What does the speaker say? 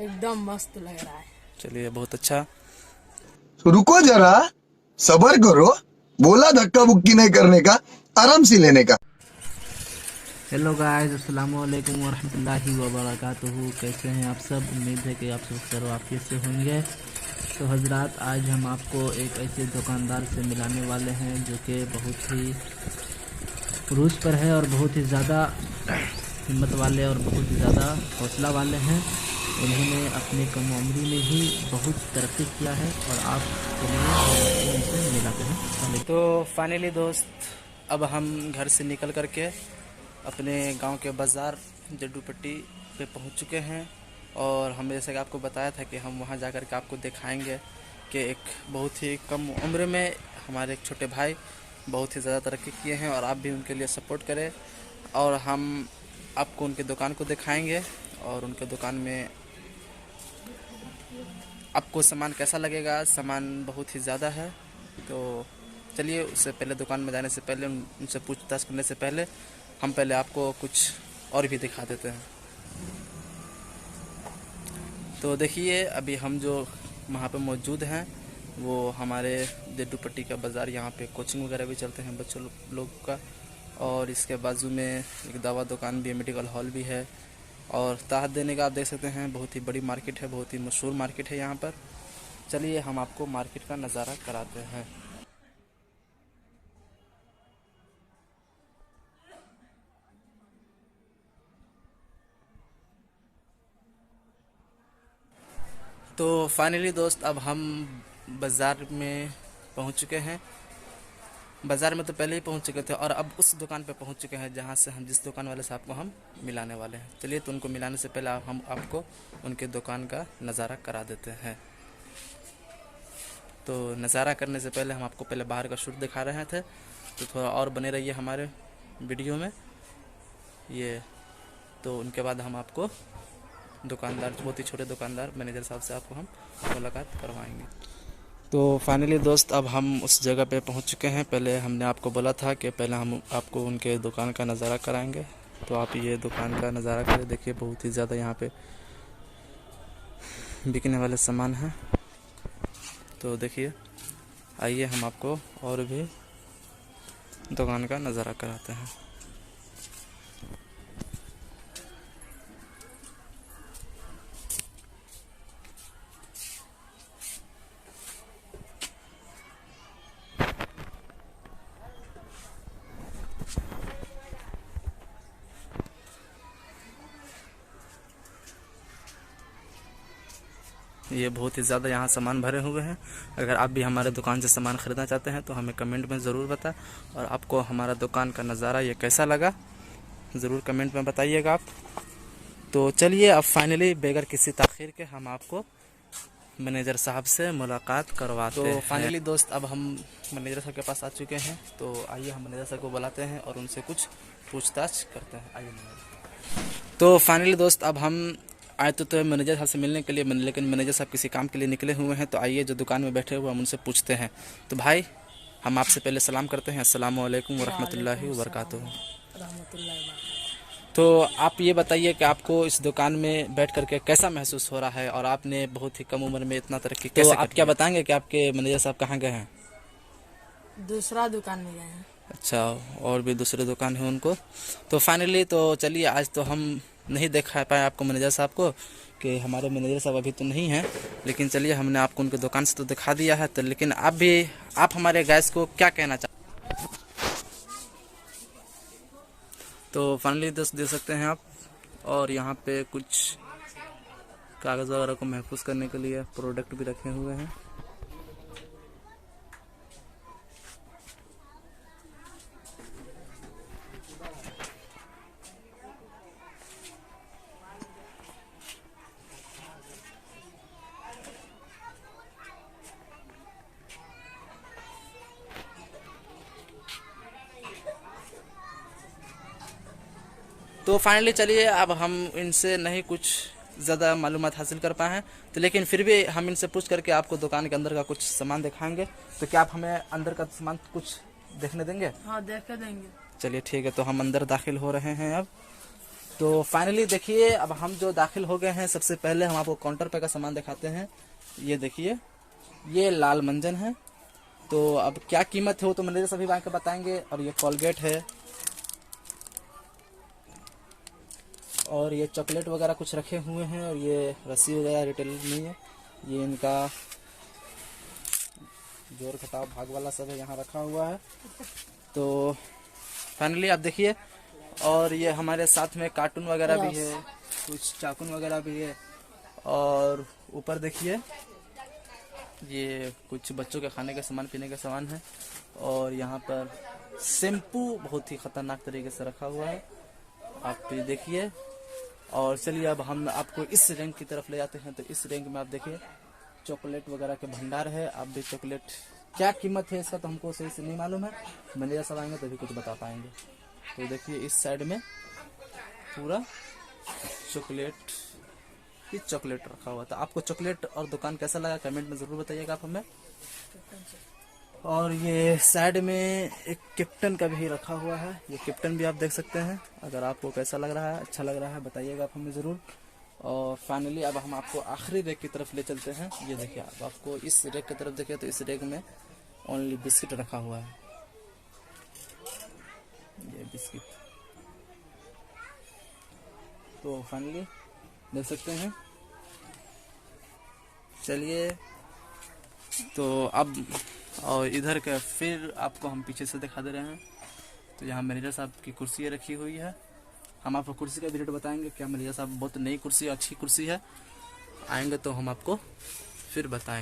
एकदम मस्त लग रहा है। चलिए बहुत अच्छा। तो रुको जरा, सबर करो। बोला धक्का बुक्की नहीं करने का, आराम से लेने का। हेलो गाइस, अस्सलाम वालेकुम वरहमतुल्लाहि वबरकातुहू। कैसे हैं आप सब? उम्मीद है कि आप सब खैरियत से होंगे। तो हजरात, आज हम आपको एक ऐसे दुकानदार से मिलाने वाले हैं जो कि बहुत ही रूज पर है और बहुत ही ज़्यादा हिम्मत वाले और बहुत ही ज़्यादा हौसला वाले हैं। उन्होंने अपनी कम उम्री में ही बहुत तरक्की किया है और आप उनसे मिलाते हैं। तो फाइनली दोस्त, अब हम घर से निकल करके अपने गांव के बाज़ार जड्डूपट्टी पे पहुंच चुके हैं। और हम जैसे कि आपको बताया था कि हम वहां जाकर के आपको दिखाएंगे कि एक बहुत ही कम उम्र में हमारे एक छोटे भाई बहुत ही ज़्यादा तरक्की किए हैं और आप भी उनके लिए सपोर्ट करें। और हम आपको उनके दुकान को दिखाएंगे और उनके दुकान में आपको सामान कैसा लगेगा। सामान बहुत ही ज़्यादा है। तो चलिए, उससे पहले दुकान में जाने से पहले, उनसे पूछताछ करने से पहले हम पहले आपको कुछ और भी दिखा देते हैं। तो देखिए, अभी हम जो वहाँ पे मौजूद हैं वो हमारे जड्डूपट्टी का बाज़ार, यहाँ पे कोचिंग वगैरह भी चलते हैं बच्चों लोग का। और इसके बाजू में एक दवा दुकान भी है, मेडिकल हॉल भी है और ताहत देने का आप देख सकते हैं। बहुत ही बड़ी मार्केट है, बहुत ही मशहूर मार्केट है यहाँ पर। चलिए हम आपको मार्केट का नज़ारा कराते हैं। तो फाइनली दोस्त, अब हम बाज़ार में पहुँच चुके हैं। बाज़ार में तो पहले ही पहुंच चुके थे और अब उस दुकान पे पहुंच चुके हैं जहां से हम, जिस दुकान वाले से आपको हम मिलाने वाले हैं। चलिए, तो उनको मिलाने से पहले हम आपको उनके दुकान का नज़ारा करा देते हैं। तो नज़ारा करने से पहले हम आपको पहले बाहर का शूट दिखा रहे थे, तो थोड़ा और बने रहिए हमारे वीडियो में ये। तो उनके बाद हम आपको दुकानदार, बहुत ही छोटे दुकानदार मैनेजर साहब से आपको हम मुलाकात करवाएंगे। तो फाइनली दोस्त, अब हम उस जगह पे पहुंच चुके हैं। पहले हमने आपको बोला था कि पहले हम आपको उनके दुकान का नज़ारा कराएंगे। तो आप ये दुकान का नज़ारा करें, देखिए बहुत ही ज़्यादा यहाँ पे बिकने वाले सामान हैं। तो देखिए, आइए हम आपको और भी दुकान का नज़ारा कराते हैं। ये बहुत ही ज़्यादा यहाँ सामान भरे हुए हैं। अगर आप भी हमारे दुकान से सामान ख़रीदना चाहते हैं तो हमें कमेंट में ज़रूर बताएं। और आपको हमारा दुकान का नज़ारा ये कैसा लगा ज़रूर कमेंट में बताइएगा आप। तो चलिए, अब फाइनली बगैर किसी ताख़ीर के हम आपको मैनेजर साहब से मुलाकात करवाते हैं। तो फाइनली दोस्त, अब हम मैनेजर साहब के पास आ चुके हैं। तो आइए हम मैनेजर साहब को बुलाते हैं और उनसे कुछ पूछताछ करते हैं। आइए मैनेजर। तो फाइनली दोस्त, अब हम आए तो मैनेजर साहब से मिलने के लिए, लेकिन मैनेजर साहब किसी काम के लिए निकले हुए हैं। तो आइए, जो दुकान में बैठे हुए हम उनसे पूछते हैं। तो भाई, हम आपसे पहले सलाम करते हैं। अस्सलामु अलैकुम वरहमतुल्लाहि वबरकातुहू। तो आप ये बताइए कि आपको इस दुकान में बैठ करके कैसा महसूस हो रहा है और आपने बहुत ही कम उम्र में इतना तरक्की कैसे कर लिया? आप क्या बताएंगे कि आपके मैनेजर साहब कहाँ गए हैं? दूसरा दुकान में गए हैं। अच्छा, और भी दूसरे दुकान है उनको। तो फाइनली, तो चलिए, आज तो हम नहीं देखा पाए आपको मैनेजर साहब को, कि हमारे मैनेजर साहब अभी तो नहीं हैं। लेकिन चलिए, हमने आपको उनके दुकान से तो दिखा दिया है। तो लेकिन आप हमारे गैस को क्या कहना चाहते? तो फाइनली दोस्त, दे सकते हैं आप। और यहाँ पे कुछ कागज़ वगैरह को महफूज करने के लिए प्रोडक्ट भी रखे हुए हैं। तो फाइनली चलिए, अब हम इनसे नहीं कुछ ज़्यादा मालूमात हासिल कर पाए हैं। तो लेकिन फिर भी हम इनसे पूछ करके आपको दुकान के अंदर का कुछ सामान दिखाएंगे। तो क्या आप हमें अंदर का सामान कुछ देखने देंगे? हाँ, देख देंगे। चलिए ठीक है, तो हम अंदर दाखिल हो रहे हैं अब। तो फाइनली देखिए अब हम जो दाखिल हो गए हैं, सबसे पहले हम आपको काउंटर पे का सामान दिखाते हैं। ये देखिए, ये लाल मंजन है। तो अब क्या कीमत है वो तो मैनेजर सभी आके बताएंगे। और ये कोलगेट है, और ये चॉकलेट वगैरह कुछ रखे हुए हैं, और ये रस्सी वगैरह रिटेल नहीं है। ये इनका जोड़ घटाव भाग वाला सब है, यहाँ रखा हुआ है। तो फाइनली आप देखिए, और ये हमारे साथ में कार्टून वगैरह भी है, कुछ चाकून वगैरह भी है। और ऊपर देखिए, ये कुछ बच्चों के खाने के सामान, पीने के सामान है। और यहाँ पर शैम्पू बहुत ही खतरनाक तरीके से रखा हुआ है, आप ये देखिए। और चलिए अब हम आपको इस रैंक की तरफ ले जाते हैं। तो इस रैंक में आप देखिए चॉकलेट वगैरह के भंडार है। आप भी चॉकलेट क्या कीमत है इसका तो हमको सही से नहीं मालूम है, मैनेजर सब आएंगे तभी कुछ बता पाएंगे। तो देखिए इस साइड में पूरा चॉकलेट ही चॉकलेट रखा हुआ था। आपको चॉकलेट और दुकान कैसा लगा कमेंट में जरूर बताइएगा आप हमें। और ये साइड में एक कैप्टन का भी रखा हुआ है, ये कैप्टन भी आप देख सकते हैं। अगर आपको कैसा लग रहा है, अच्छा लग रहा है, बताइएगा आप हमें ज़रूर। और फाइनली अब हम आपको आखिरी रैक की तरफ ले चलते हैं। ये देखिए, आप आपको इस रैक की तरफ देखिए तो इस रैक में ओनली बिस्किट रखा हुआ है, ये बिस्किट। तो फाइनली देख सकते हैं। चलिए तो अब और इधर का फिर आपको हम पीछे से दिखा दे रहे हैं। तो यहाँ मैनेजर साहब की कुर्सी रखी हुई है। हम आपको कुर्सी का भी रेट बताएंगे। क्या मैनेजर साहब बहुत नई कुर्सी, अच्छी कुर्सी है, आएंगे तो हम आपको फिर बताएंगे।